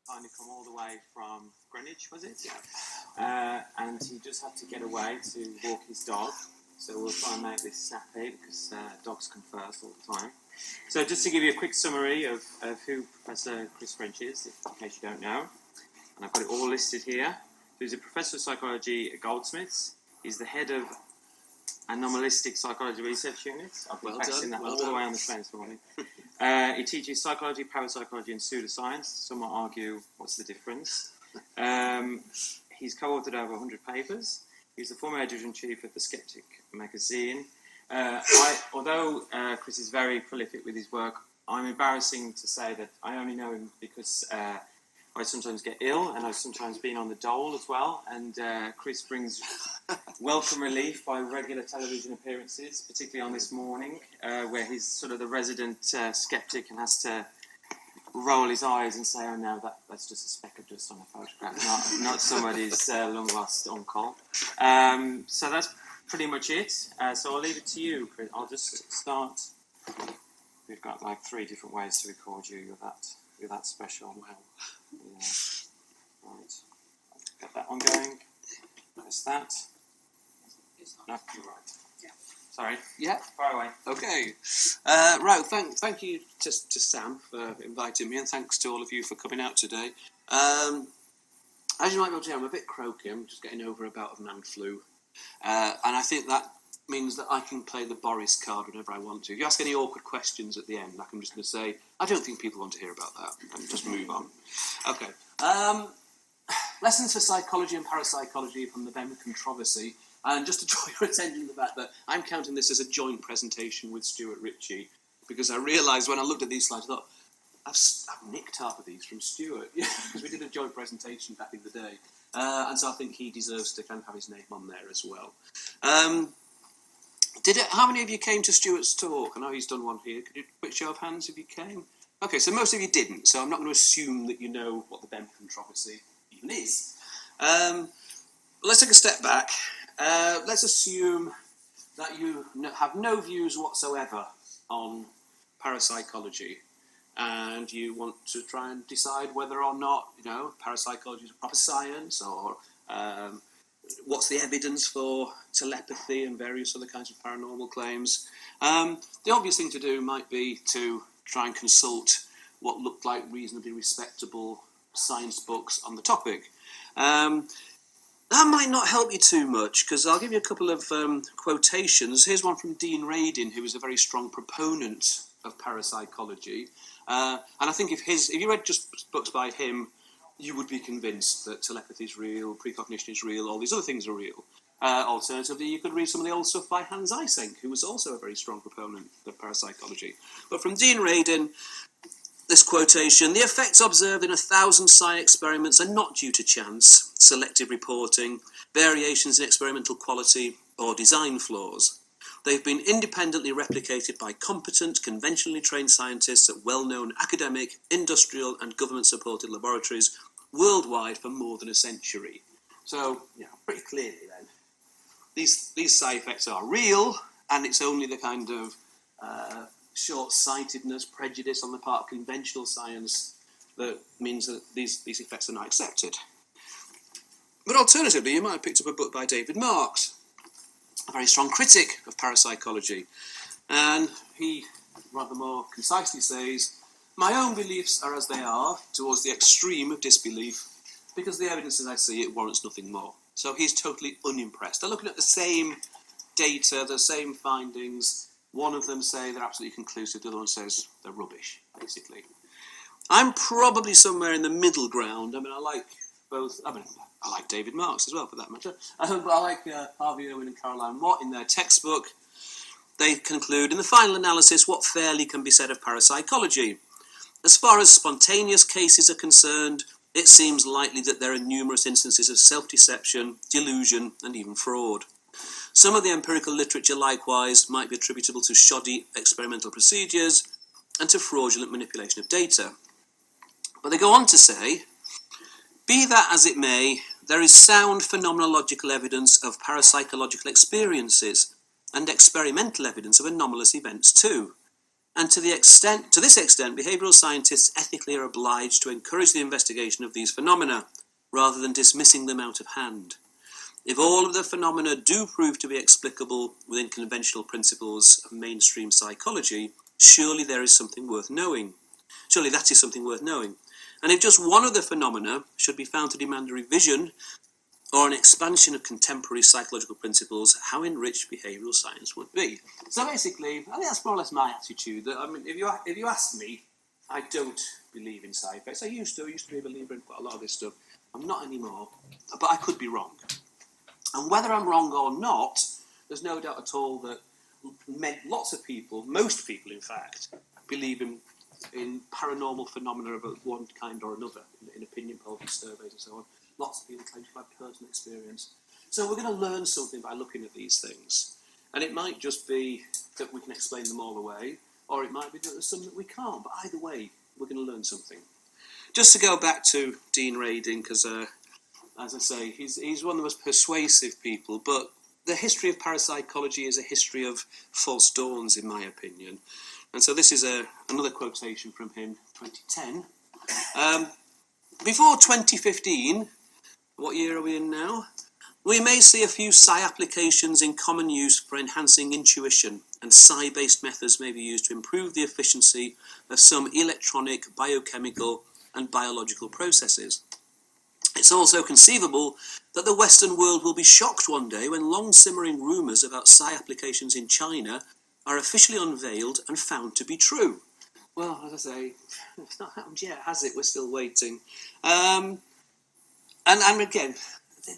kindly come all the way from Greenwich, was it? Yeah. And he just had to get away to walk his dog. So we'll try and make this snappy because dogs come first all the time. So just to give you a quick summary of who Professor Chris French is, in case you don't know, and I've got it all listed here. He's a professor of psychology at Goldsmiths. He's the head of Anomalistic Psychology Research Unit. I've been practicing that all the way on the train this morning. He teaches psychology, parapsychology and pseudoscience. Some might argue, what's the difference? He's co-authored over 100 papers. He's the former editor-in-chief of the Skeptic magazine. Although Chris is very prolific with his work, I'm embarrassing to say that I only know him because I sometimes get ill, and I've sometimes been on the dole as well. And Chris brings welcome relief by regular television appearances, particularly on this morning, where he's sort of the resident skeptic and has to roll his eyes and say, "Oh no, that's just a speck of dust on a photograph, not somebody's long lost uncle." So that's pretty much it. So I'll leave it to you, Chris. I'll just start. We've got like 3 different ways to record you. You're that special. Wow. Yeah. Right. Got that one going. There's that. No, you're right. Yeah. Sorry. Yeah. Far away. Okay. Right. Thank you to Sam for inviting me, and thanks to all of you for coming out today. As you might be able to hear, I'm a bit croaky. I'm just getting over a bout of man flu, and I think that means that I can play the Boris card whenever I want to. If you ask any awkward questions at the end, I'm just going to say, I don't think people want to hear about that, and just move on. Okay. Lessons for psychology and parapsychology from the Bem controversy. And just to draw your attention to the fact that I'm counting this as a joint presentation with Stuart Ritchie, because I realised when I looked at these slides, I thought, I've nicked half of these from Stuart, because we did a joint presentation back in the day. And so I think he deserves to kind of have his name on there as well. How many of you came to Stuart's talk? I know he's done one here. Could you quick show of hands if you came? Okay, so most of you didn't, so I'm not going to assume that you know what the Bem controversy even is. Let's take a step back. Let's assume that you have no views whatsoever on parapsychology, and you want to try and decide whether or not, parapsychology is a proper science, or what's the evidence for telepathy and various other kinds of paranormal claims. The obvious thing to do might be to try and consult what looked like reasonably respectable science books on the topic. That might not help you too much, because I'll give you a couple of quotations. Here's one from Dean Radin, who was a very strong proponent of parapsychology. And I think if you read just books by him, you would be convinced that telepathy is real, precognition is real, all these other things are real. Alternatively, you could read some of the old stuff by Hans Eysenck, who was also a very strong proponent of parapsychology. But from Dean Radin, this quotation: "The effects observed in 1,000 psi experiments are not due to chance, selective reporting, variations in experimental quality, or design flaws. They've been independently replicated by competent, conventionally trained scientists at well-known academic, industrial, and government-supported laboratories worldwide for more than a century." So, pretty clearly then, these side effects are real, and it's only the kind of short-sightedness, prejudice on the part of conventional science that means that these effects are not accepted. But alternatively, you might have picked up a book by David Marks, a very strong critic of parapsychology, and he rather more concisely says, "My own beliefs are as they are, towards the extreme of disbelief, because the evidence as I see it warrants nothing more." So he's totally unimpressed. They're looking at the same data, the same findings. One of them say they're absolutely conclusive, the other one says they're rubbish, basically. I'm probably somewhere in the middle ground. I mean, I like both. I like David Marks as well, for that matter. But I like Harvey Irwin and Caroline Watt in their textbook. They conclude, in the final analysis, what fairly can be said of parapsychology? As far as spontaneous cases are concerned, it seems likely that there are numerous instances of self-deception, delusion, and even fraud. Some of the empirical literature, likewise, might be attributable to shoddy experimental procedures and to fraudulent manipulation of data. But they go on to say, be that as it may, there is sound phenomenological evidence of parapsychological experiences and experimental evidence of anomalous events too. And to this extent, behavioural scientists ethically are obliged to encourage the investigation of these phenomena, rather than dismissing them out of hand. If all of the phenomena do prove to be explicable within conventional principles of mainstream psychology, surely there is something worth knowing. Surely that is something worth knowing. And if just one of the phenomena should be found to demand a revision or an expansion of contemporary psychological principles, how enriched behavioural science would be. So basically, I think that's more or less my attitude. That, I mean, if you ask me, I don't believe in side effects. I used to be a believer in quite a lot of this stuff. I'm not anymore, but I could be wrong. And whether I'm wrong or not, there's no doubt at all that lots of people, most people in fact, believe in paranormal phenomena of one kind or another, in opinion polls and surveys and so on. Lots of people claim to have personal experience. So we're going to learn something by looking at these things. And it might just be that we can explain them all away, or it might be that there's some that we can't. But either way, we're going to learn something. Just to go back to Dean Radin, because as I say, he's one of the most persuasive people, but the history of parapsychology is a history of false dawns, in my opinion. And so this is another quotation from him, 2010. Before 2015, what year are we in now? We may see a few psi applications in common use for enhancing intuition, and psi-based methods may be used to improve the efficiency of some electronic, biochemical, and biological processes. It's also conceivable that the Western world will be shocked one day when long-simmering rumours about psi applications in China are officially unveiled and found to be true. Well, as I say, it's not happened yet, has it? We're still waiting. And again,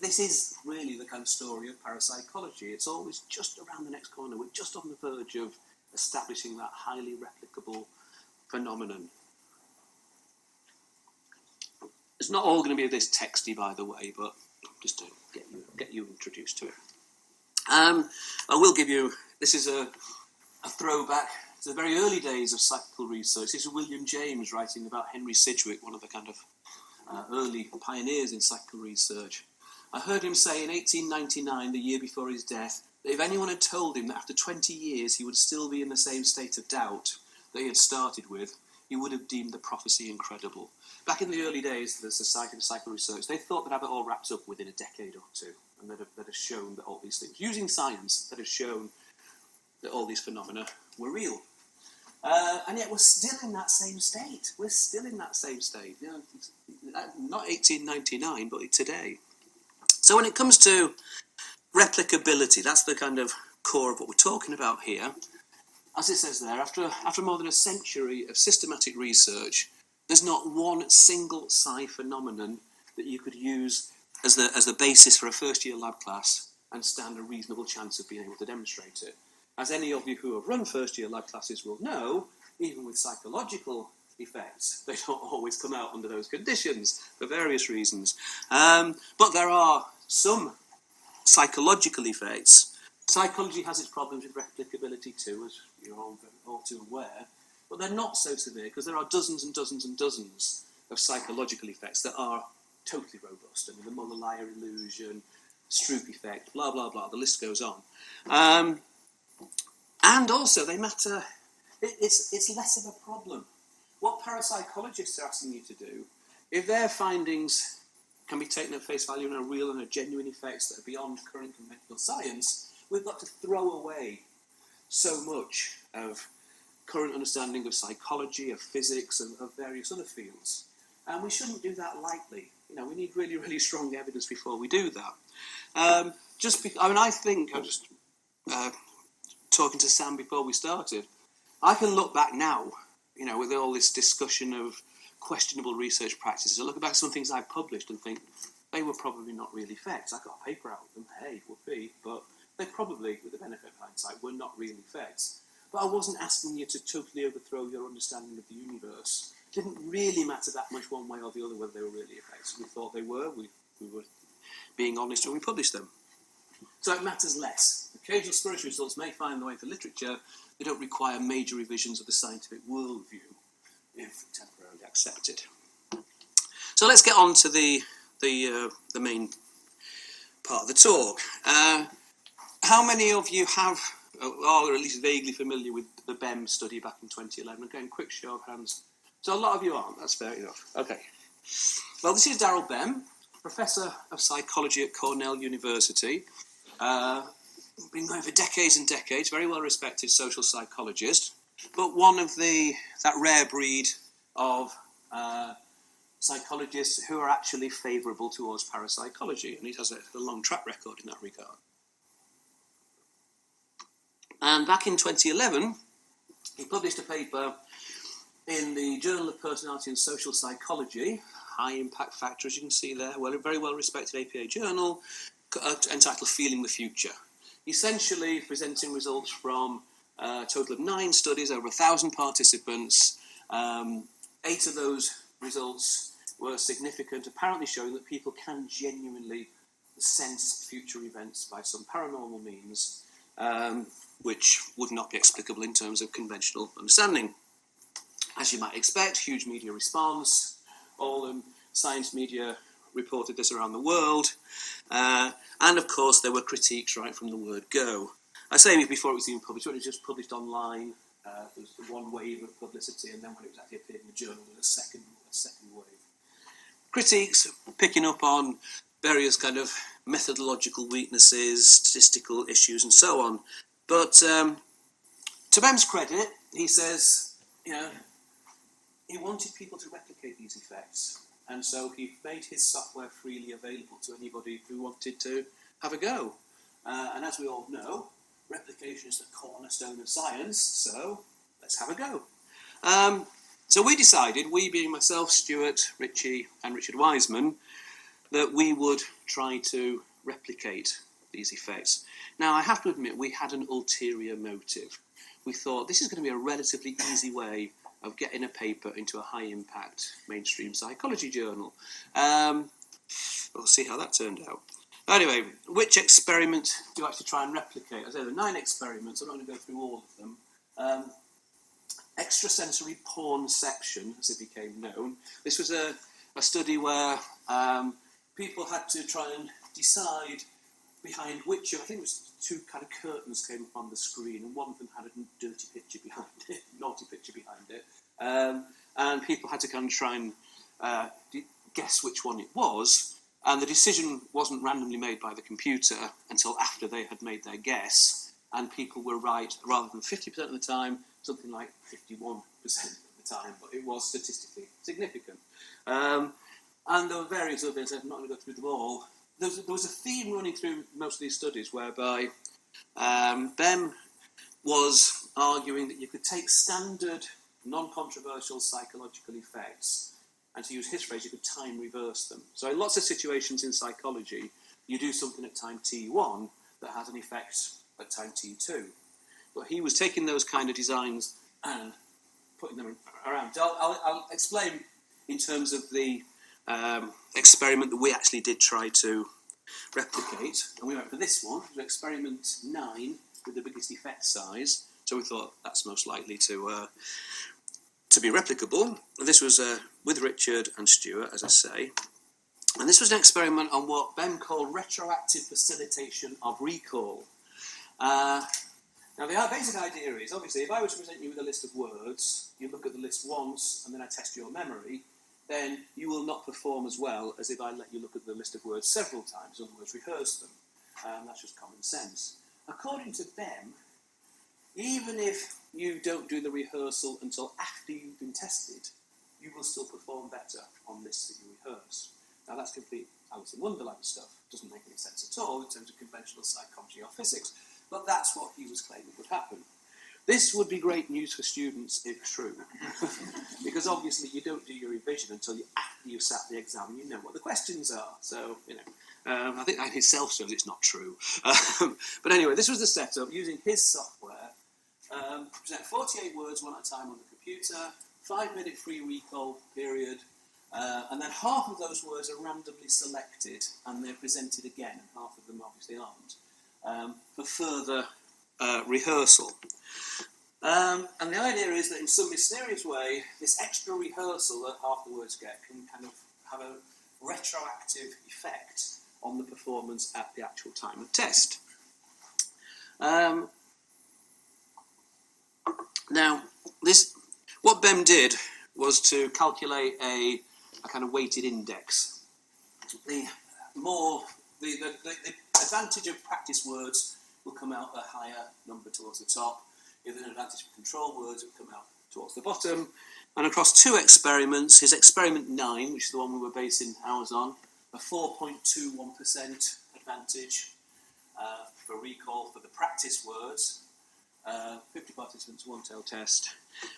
this is really the kind of story of parapsychology. It's always just around the next corner. We're just on the verge of establishing that highly replicable phenomenon. It's not all going to be this texty, by the way, but just to get you introduced to it. I will give you, this is a throwback to the very early days of psychical research. This is William James writing about Henry Sidgwick, one of the kind of early pioneers in psychical research. I heard him say in 1899, the year before his death, that if anyone had told him that after 20 years he would still be in the same state of doubt that he had started with, he would have deemed the prophecy incredible. Back in the early days of the Society for Psychical Research, they thought they'd have it all wrapped up within a decade or two, and they'd have shown that all these things, using science, that have shown that all these phenomena were real. And yet we're still in that same state. We're still in that same state. You know, not 1899, but today. So when it comes to replicability, that's the kind of core of what we're talking about here. As it says there, after more than a century of systematic research, there's not one single psi phenomenon that you could use as the basis for a first-year lab class and stand a reasonable chance of being able to demonstrate it. As any of you who have run first-year lab classes will know, even with psychological effects, they don't always come out under those conditions for various reasons. But there are some psychological effects. Psychology has its problems with replicability too, as you're all too aware, but they're not so severe because there are dozens and dozens and dozens of psychological effects that are totally robust. I mean, the Muller-Lyer illusion, Stroop effect, blah, blah, blah, the list goes on. And also, they matter, it's less of a problem. What parapsychologists are asking you to do, if their findings can be taken at face value and are real and are genuine effects that are beyond current conventional science, we've got to throw away so much of current understanding of psychology, of physics, of various other fields. And we shouldn't do that lightly. You know, we need really, really strong evidence before we do that. I think, I'm just talking to Sam before we started, I can look back now, you know, with all this discussion of questionable research practices, I look back at some things I've published and think, they were probably not really facts. I got a paper out of them, hey, would be, but they probably, with the benefit of hindsight, were not really facts. But I wasn't asking you to totally overthrow your understanding of the universe. It didn't really matter that much one way or the other whether they were really effects. We thought they were, we were being honest when we published them. So it matters less. Occasional spiritual results may find their way into literature. They don't require major revisions of the scientific worldview, if temporarily accepted. So let's get on to the main part of the talk. How many of you have or at least vaguely familiar with the Bem study back in 2011. Again, quick show of hands. So a lot of you aren't, that's fair enough. Okay. Well, this is Daryl Bem, Professor of Psychology at Cornell University. Been going for decades and decades, very well respected social psychologist, but one of that rare breed of psychologists who are actually favourable towards parapsychology, and he has a long track record in that regard. And back in 2011, he published a paper in the Journal of Personality and Social Psychology, high impact factor, as you can see there, a very well respected APA journal, entitled Feeling the Future. Essentially presenting results from a total of 9 studies, over 1,000 participants. 8 of those results were significant, apparently showing that people can genuinely sense future events by some paranormal means, which would not be explicable in terms of conventional understanding. As you might expect, huge media response. All science media reported this around the world. And of course, there were critiques right from the word go. I say before it was even published, when it was just published online, there was the one wave of publicity, and then when it was actually appeared in the journal, there was a second wave. Critiques picking up on various kind of methodological weaknesses, statistical issues, and so on. But to Bem's credit, he says, he wanted people to replicate these effects, and so he made his software freely available to anybody who wanted to have a go. And as we all know, replication is the cornerstone of science, so let's have a go. So we decided, we being myself, Stuart, Richie, and Richard Wiseman, that we would try to replicate these effects. Now, I have to admit, we had an ulterior motive. We thought this is going to be a relatively easy way of getting a paper into a high-impact mainstream psychology journal. We'll see how that turned out. Anyway, which experiment do you actually try and replicate? As I say, there are 9 experiments. I'm not going to go through all of them. Extrasensory pornception, as it became known. This was a study where people had to try and decide behind which, I think it was 2 kind of curtains came up on the screen, and one of them had a dirty picture behind it, naughty picture behind it, and people had to kind of try and guess which one it was, and the decision wasn't randomly made by the computer until after they had made their guess, and people were right rather than 50% of the time, something like 51% of the time, but it was statistically significant. And there were various others, I'm not going to go through them all. There was a theme running through most of these studies whereby Bem was arguing that you could take standard, non-controversial psychological effects, and to use his phrase, you could time reverse them. So in lots of situations in psychology, you do something at time t1 that has an effect at time t2. But he was taking those kind of designs and putting them around. So I'll explain in terms of the experiment that we actually did try to replicate, and we went for this one. It was experiment 9 with the biggest effect size, so we thought that's most likely to be replicable. And this was with Richard and Stuart, as I say, and this was an experiment on what Bem called retroactive facilitation of recall. Now the basic idea is, obviously, if I was to present you with a list of words, you look at the list once and then I test your memory, then you will not perform as well as if I let you look at the list of words several times, in other words, rehearse them. That's just common sense. According to Bem, even if you don't do the rehearsal until after you've been tested, you will still perform better on lists that you rehearse. Now that's complete Alice in Wonderland stuff. Doesn't make any sense at all in terms of conventional psychology or physics, but that's what he was claiming would happen. This would be great news for students if true, because obviously you don't do your revision until after you've sat the exam and you know what the questions are. So, I think that himself shows it's not true. But anyway, this was the setup using his software. Present 48 words one at a time on the computer, 5-minute free recall period, and then half of those words are randomly selected and they're presented again, and half of them obviously aren't, for further rehearsal. And the idea is that in some mysterious way, this extra rehearsal that half the words get can kind of have a retroactive effect on the performance at the actual time of test. Now, what Bem did was to calculate a kind of weighted index. The advantage of practice words will come out a higher number towards the top. If there's an advantage of control words, it will come out towards the bottom. And across 2 experiments, his experiment 9, which is the one we were basing ours on, a 4.21% advantage for recall for the practice words, 50 participants, 1-tailed test.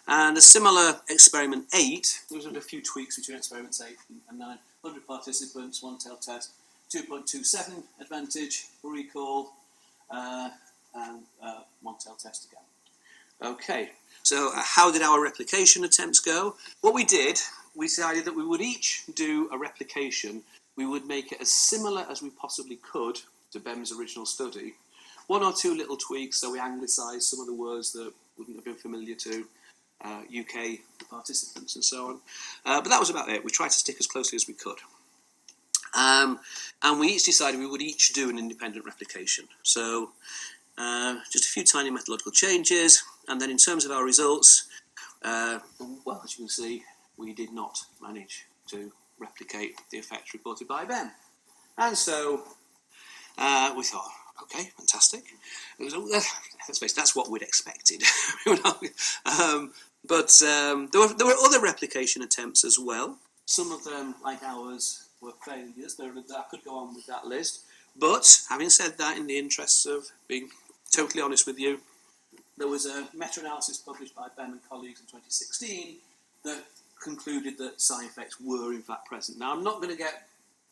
And a similar experiment 8, there was a few tweaks between experiments 8 and 9, 100 participants, 1-tailed test, 2.27 advantage for recall, and 1-tailed test again. Okay, so how did our replication attempts go? What we did, we decided that we would each do a replication. We would make it as similar as we possibly could to Bem's original study. 1 or 2 little tweaks, so we anglicised some of the words that wouldn't have been familiar to UK participants and so on. But that was about it. We tried to stick as closely as we could. And we each decided we would each do an independent replication. So just a few tiny methodological changes, and then in terms of our results, well, as you can see, we did not manage to replicate the effects reported by Bem. And so we thought, okay, fantastic. Let's face it, that's what we'd expected. But there were other replication attempts as well. Some of them, like ours, were failures. I could go on with that list. But having said that, in the interests of being totally honest with you, there was a meta-analysis published by Bem and colleagues in 2016 that concluded that side effects were in fact present. Now, I'm not going to get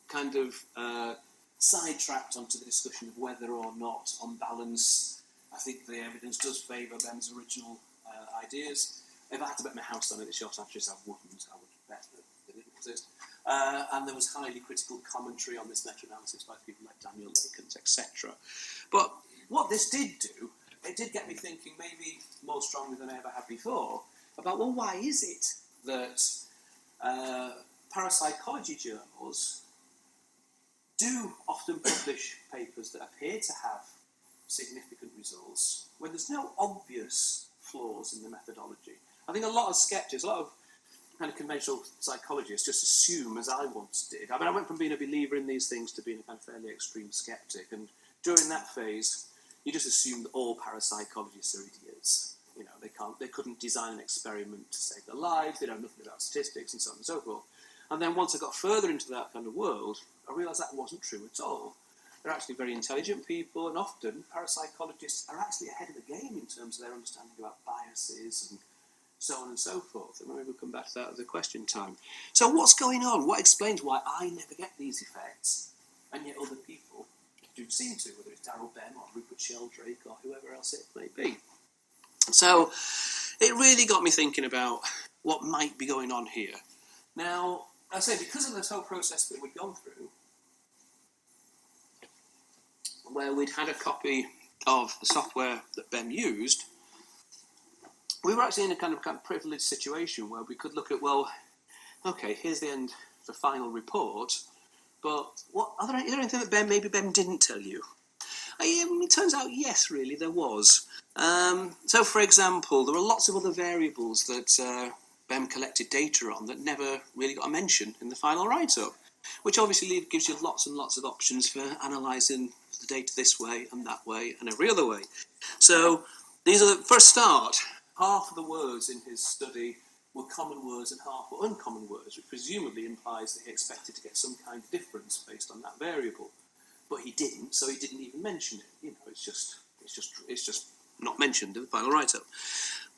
kind of sidetracked onto the discussion of whether or not, on balance, I think the evidence does favour Bem's original ideas. If I had to bet my house on it, the short answer is I wouldn't. I would bet that they didn't exist. And there was highly critical commentary on this meta-analysis by people like Daniel Lakens, etc. But what this did do, it did get me thinking maybe more strongly than I ever had before about, well, why is it that parapsychology journals do often publish papers that appear to have significant results when there's no obvious flaws in the methodology? I think a lot of skeptics, a lot of kind of conventional psychologists just assume, as I once did. I mean, I went from being a believer in these things to being a kind of fairly extreme skeptic, and during that phase, you just assume that all parapsychologists are idiots. You know, they couldn't design an experiment to save their lives, they know nothing about statistics and so on and so forth. And then once I got further into that kind of world, I realised that wasn't true at all. They're actually very intelligent people, and often parapsychologists are actually ahead of the game in terms of their understanding about biases and so on and so forth. And maybe we'll come back to that at the question time. So what's going on? What explains why I never get these effects, and yet other people do seem to, whether it's Daryl Bem or Rupert Sheldrake or whoever else it may be? So it really got me thinking about what might be going on here. Now, I say, because of this whole process that we'd gone through, where we'd had a copy of the software that Bem used, we were actually in a kind of privileged situation where we could look at, well, okay, here's the final report, but is there anything that Bem didn't tell you? It turns out, yes, really, there was. So, for example, there were lots of other variables that Bem collected data on that never really got a mention in the final write-up, which obviously gives you lots and lots of options for analysing the data this way and that way and every other way. So, for a start, half of the words in his study were common words and half were uncommon words, which presumably implies that he expected to get some kind of difference based on that variable. But he didn't, so he didn't even mention it. You know, it's just not mentioned in the final write-up.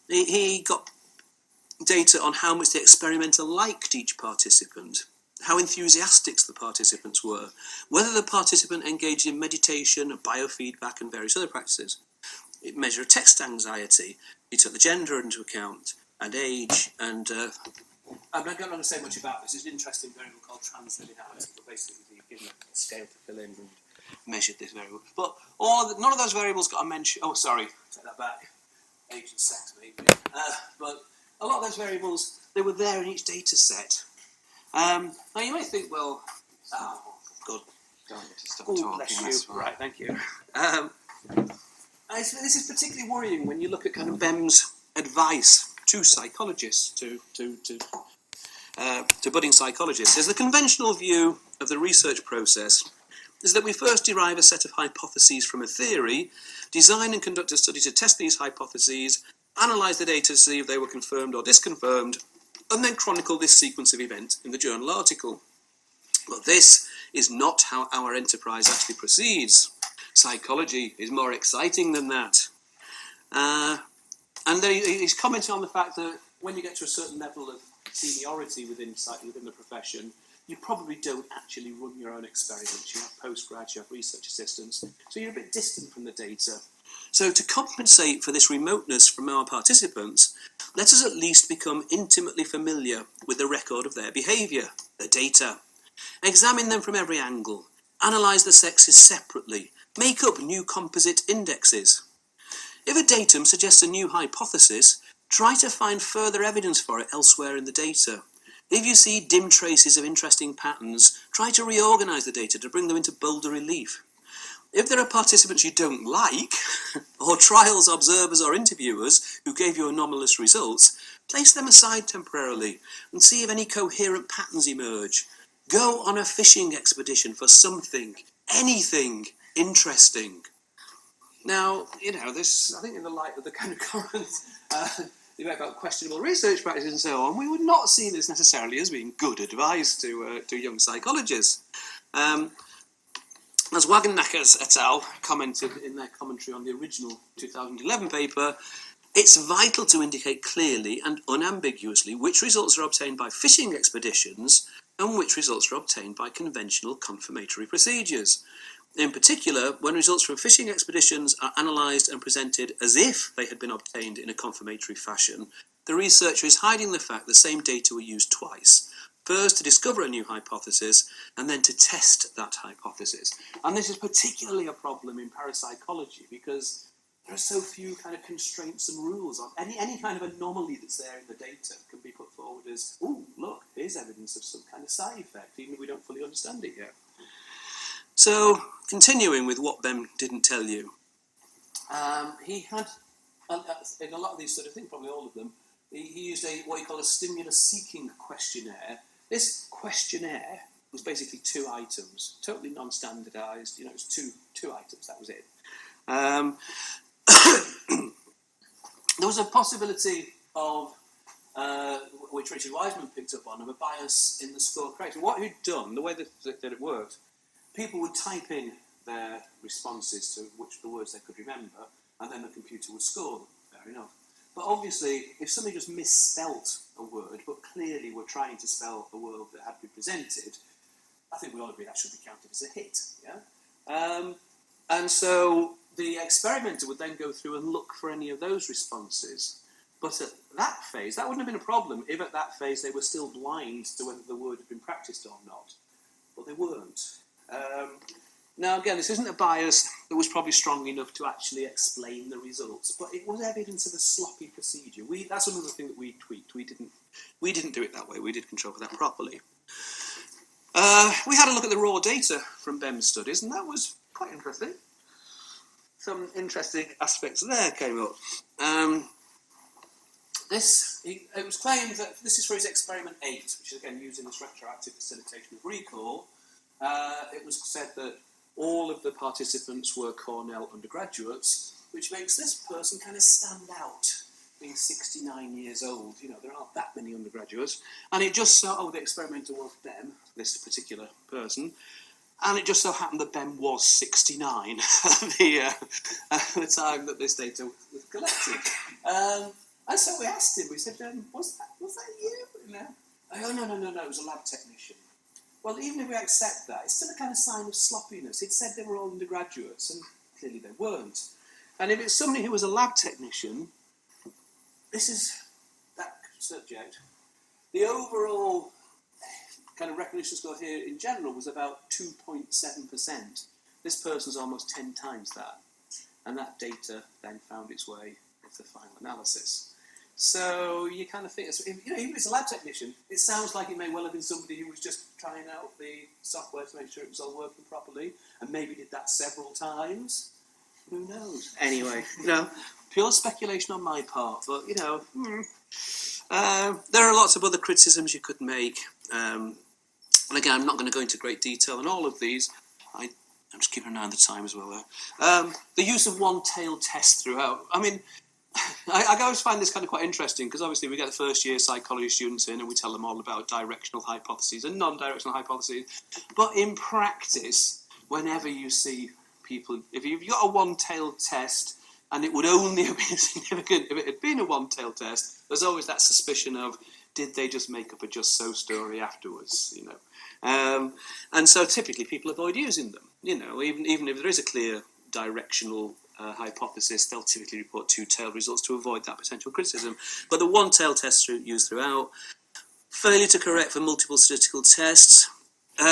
He got data on how much the experimenter liked each participant, how enthusiastic the participants were, whether the participant engaged in meditation, biofeedback, and various other practices. It measured text anxiety. He took the gender into account, and age, and I'm not going to say much about this. It's an interesting variable called translinearity, but basically you've given a scale to fill in and measured this variable. But none of those variables got a mention. Oh, sorry, take that back. Age and sex, maybe. But a lot of those variables, they were there in each data set. Now you may think, well, God, don't get to stop talking. Bless you. Right, thank you. This is particularly worrying when you look at kind of Bem's advice to psychologists, to budding psychologists, is the conventional view of the research process is that we first derive a set of hypotheses from a theory, design and conduct a study to test these hypotheses, analyse the data to see if they were confirmed or disconfirmed, and then chronicle this sequence of events in the journal article. But this is not how our enterprise actually proceeds. Psychology is more exciting than that. And he's commenting on the fact that when you get to a certain level of seniority within the profession, you probably don't actually run your own experiments. You have postgrads, you have research assistants, so you're a bit distant from the data. So to compensate for this remoteness from our participants, let us at least become intimately familiar with the record of their behaviour, the data. Examine them from every angle, analyse the sexes separately, make up new composite indexes. If a datum suggests a new hypothesis, try to find further evidence for it elsewhere in the data. If you see dim traces of interesting patterns, try to reorganise the data to bring them into bolder relief. If there are participants you don't like, or trials observers or interviewers who gave you anomalous results, place them aside temporarily and see if any coherent patterns emerge. Go on a fishing expedition for something, anything interesting. Now, this, I think in the light of the kind of current debate about questionable research practices and so on, we would not see this necessarily as being good advice to young psychologists. As Wagenknecht et al. Commented in their commentary on the original 2011 paper, it's vital to indicate clearly and unambiguously which results are obtained by fishing expeditions and which results are obtained by conventional confirmatory procedures. In particular, when results from fishing expeditions are analysed and presented as if they had been obtained in a confirmatory fashion, the researcher is hiding the fact the same data were used twice. First to discover a new hypothesis, and then to test that hypothesis. And this is particularly a problem in parapsychology because there are so few kind of constraints and rules on any kind of anomaly that's there in the data can be put forward as, oh, look, here's evidence of some kind of side effect, even if we don't fully understand it yet. So, continuing with what Bem didn't tell you, he had, in a lot of these sort of things, probably all of them, he used what he called a stimulus-seeking questionnaire. This questionnaire was basically 2 items, totally non-standardised. It was two items, that was it. There was a possibility of, which Richard Wiseman picked up on, of a bias in the score correction. What he'd done, the way that it worked, people would type in their responses to which the words they could remember, and then the computer would score them, fair enough. But obviously, if somebody just misspelt a word, but clearly were trying to spell a word that had been presented, I think we all agree that should be counted as a hit, yeah? And so the experimenter would then go through and look for any of those responses. But at that phase, that wouldn't have been a problem if at that phase they were still blind to whether the word had been practiced or not. But they weren't. Now, again, this isn't a bias that was probably strong enough to actually explain the results, but it was evidence of a sloppy procedure. That's another thing that we tweaked. We didn't do it that way. We did control for that properly. We had a look at the raw data from Bem's studies, and that was quite interesting. Some interesting aspects there came up. It was claimed that this is for his experiment 8, which is again using this retroactive facilitation of recall. It was said that all of the participants were Cornell undergraduates, which makes this person kind of stand out, being 69 years old. There aren't that many undergraduates. And it just so, the experimenter was Bem, this particular person, and it just so happened that Bem was 69 at the time that this data was collected. And so we asked him, we said, was that you? Oh, no, it was a lab technician. Well, even if we accept that, it's still a kind of sign of sloppiness. It said they were all undergraduates, and clearly they weren't. And if it's somebody who was a lab technician, this is that subject. The overall kind of recognition score here in general was about 2.7%. This person's almost 10 times that. And that data then found its way into the final analysis. So you kind of think, even if it's a lab technician, it sounds like it may well have been somebody who was just trying out the software to make sure it was all working properly, and maybe did that several times. Who knows? Anyway, pure speculation on my part, but, there are lots of other criticisms you could make. And again, I'm not going to go into great detail on all of these. I'm just keeping an eye on the time as well there. The use of one-tailed tests throughout. I mean, I always find this kind of quite interesting, because obviously we get the first-year psychology students in and we tell them all about directional hypotheses and non-directional hypotheses. But in practice, whenever you see people, if you've got a one-tailed test, and it would only have been significant if it had been a one-tailed test, there's always that suspicion of, did they just make up a just so story afterwards, and so typically people avoid using them, even if there is a clear directional hypothesis, they'll typically report two-tailed results to avoid that potential criticism. But the one-tailed tests are used throughout. Failure to correct for multiple statistical tests,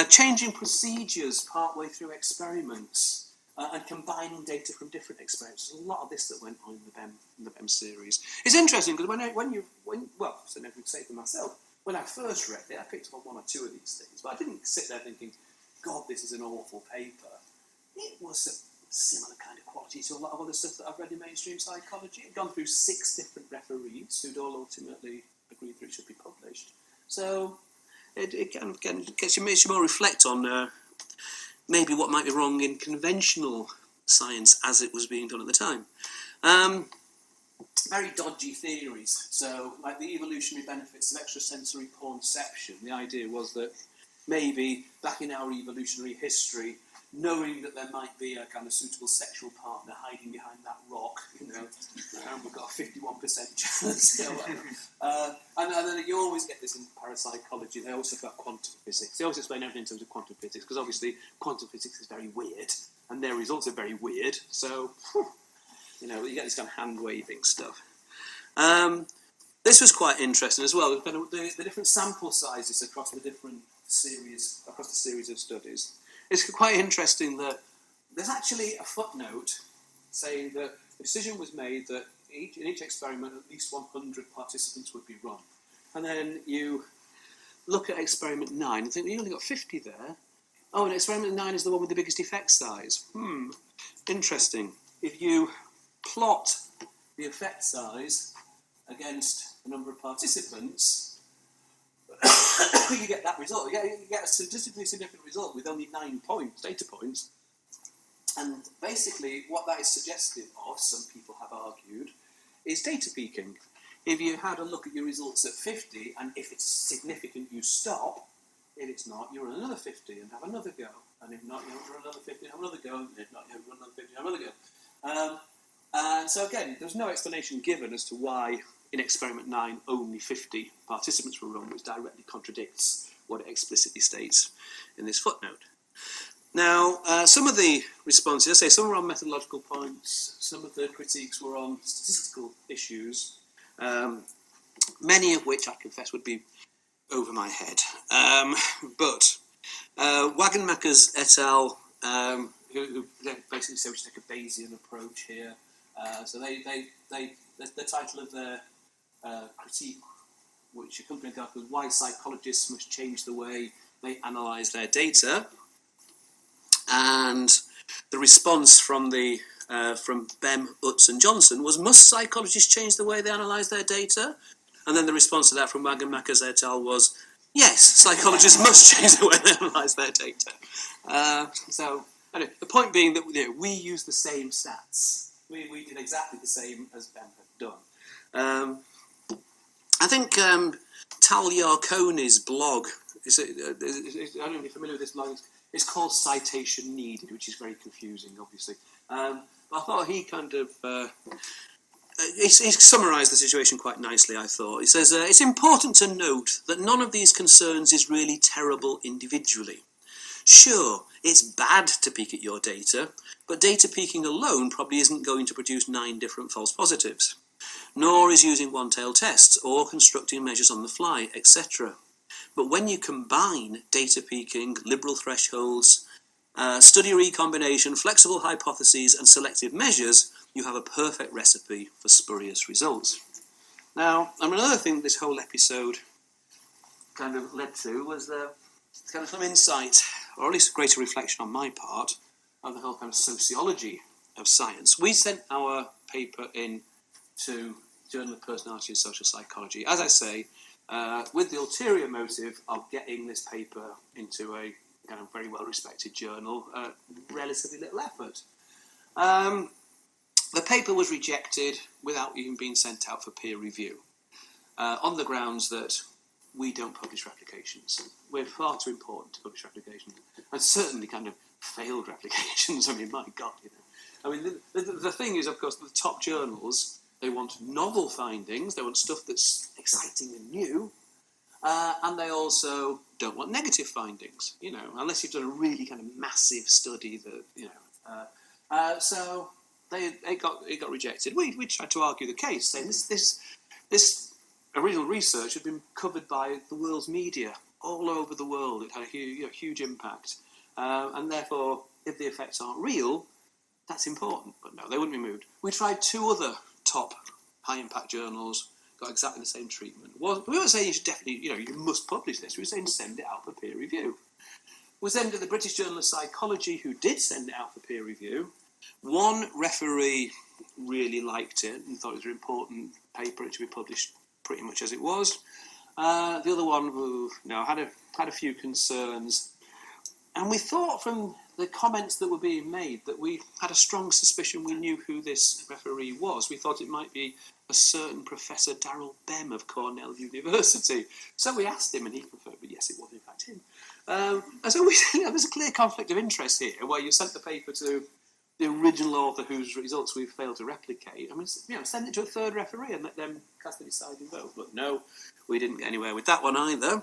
changing procedures partway through experiments, and combining data from different experiments. There's a lot of this that went on in the BEM series. It's interesting because so I can say for myself, when I first read it, I picked up on one or two of these things, but I didn't sit there thinking, God, this is an awful paper. It was a similar kind of quality to a lot of other stuff that I've read in mainstream psychology. It'd gone through 6 different referees who'd all ultimately agreed that it should be published. So it kind of makes you more reflect on maybe what might be wrong in conventional science as it was being done at the time. Very dodgy theories. So, like the evolutionary benefits of extrasensory perception, the idea was that maybe back in our evolutionary history, knowing that there might be a kind of suitable sexual partner hiding behind that rock, we've got a 51% chance. And then you always get this in parapsychology. They always talk about quantum physics. They always explain everything in terms of quantum physics, because obviously quantum physics is very weird, and their results are very weird. So, you get this kind of hand-waving stuff. This was quite interesting as well. The different sample sizes across the series of studies. It's quite interesting that there's actually a footnote saying that the decision was made that in each experiment at least 100 participants would be run. And then you look at experiment 9 and think, well, you only got 50 there. Oh, and experiment 9 is the one with the biggest effect size. Interesting. If you plot the effect size against the number of participants, you get that result. You get a statistically significant result with only 9 data points. And basically, what that is suggestive of, some people have argued, is data peaking. If you had a look at your results at 50, and if it's significant, you stop. If it's not, you run another 50 and have another go. And if not, you run another 50 and have another go. And if not, you run another 50 and have another go. And so again, there's no explanation given as to why in experiment 9 only 50 participants were run, which directly contradicts what it explicitly states in this footnote. Now, some of the responses, some were on methodological points, some of the critiques were on statistical issues, many of which I confess would be over my head. But Wagenmakers et al., who basically say we should take a Bayesian approach here. So the title of their critique, which accompanied that, was Why Psychologists Must Change the Way They Analyse Their Data. And the response from Bem, Utz and Johnson was, must psychologists change the way they analyse their data? And then the response to that from Wagenmakers et al. Was, yes, psychologists must change the way they analyse their data. So anyway, the point being that we use the same stats. We did exactly the same as Bem had done. I think Tal Yarkoni's blog, I don't know if you're familiar with this blog, it's called Citation Needed, which is very confusing, obviously. But I thought he kind of... he summarised the situation quite nicely, I thought. He says, it's important to note that none of these concerns is really terrible individually. Sure, it's bad to peek at your data, but data peeking alone probably isn't going to produce 9 different false positives. Nor is using one-tailed tests or constructing measures on the fly, etc. But when you combine data peeking, liberal thresholds, study recombination, flexible hypotheses, and selective measures, you have a perfect recipe for spurious results. Now, another thing this whole episode kind of led to was kind of some insight, or at least a greater reflection on my part, of the whole kind of sociology of science. We sent our paper in to Journal of Personality and Social Psychology. As I say, with the ulterior motive of getting this paper into a kind of very well-respected journal, relatively little effort. The paper was rejected without even being sent out for peer review, on the grounds that we don't publish replications. We're far too important to publish replications, and certainly kind of failed replications. I mean, my God, you know. I mean, the thing is, of course, the top journals, they want novel findings, they want stuff that's exciting and new, and they also don't want negative findings, you know, unless you've done a really kind of massive study that, you know. So it got rejected. We tried to argue the case, saying this original research had been covered by the world's media all over the world. It had a huge impact, and therefore, if the effects aren't real, that's important. But no, they wouldn't be moved. We tried 2 other top high-impact journals, got exactly the same treatment. Well, we weren't saying you should definitely, you know, you must publish this. We were saying send it out for peer review. We sent it to the British Journal of Psychology, who did send it out for peer review. One referee really liked it and thought it was an important paper. It should be published pretty much as it was. The other one, had a few concerns. And we thought from the comments that were being made that we had a strong suspicion we knew who this referee was. We thought it might be a certain Professor Daryl Bem of Cornell University. So we asked him, and he confirmed, but yes, it was in fact him. And so there's a clear conflict of interest here, where you sent the paper to the original author whose results we've failed to replicate. I mean, you know, send it to a third referee and let them cast the deciding vote. But no, we didn't get anywhere with that one either.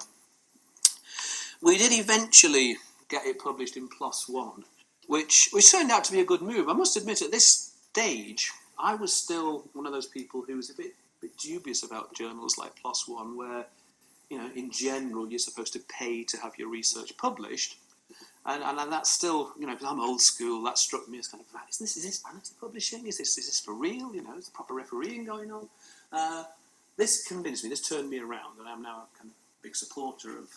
We did eventually get it published in PLOS One, which turned out to be a good move. I must admit, at this stage, I was still one of those people who was a bit dubious about journals like PLOS One, where, you know, in general, you're supposed to pay to have your research published. And that's still, you know, because I'm old school, that struck me as kind of, is this vanity publishing? Is this for real? You know, is the proper refereeing going on? This convinced me, this turned me around, and I'm now a kind of big supporter of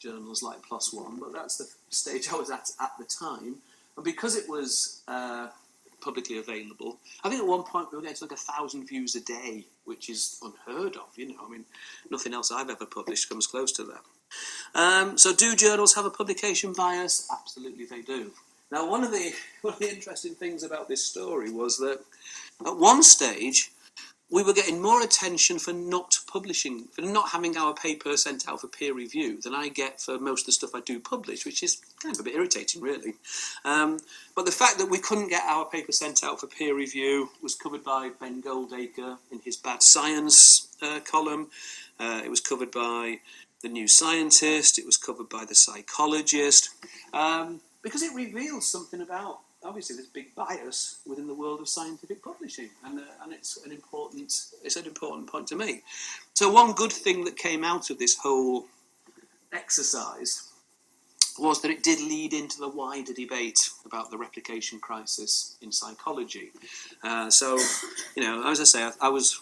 journals like PLOS One, but that's the stage I was at the time. And because it was publicly available, I think at one point we were getting like 1,000 views a day, which is unheard of, you know. I mean, nothing else I've ever published comes close to that. So do journals have a publication bias? Absolutely they do. Now, one of the interesting things about this story was that at one stage we were getting more attention for not publishing, for not having our paper sent out for peer review than I get for most of the stuff I do publish, which is kind of a bit irritating, really. But the fact that we couldn't get our paper sent out for peer review was covered by Ben Goldacre in his Bad Science column. It was covered by the New Scientist. It was covered by the Psychologist, because it reveals something about, obviously, this big bias within the world of scientific publishing, and it's an important point to make. So one good thing that came out of this whole exercise was that it did lead into the wider debate about the replication crisis in psychology. So, you know, as I say, I was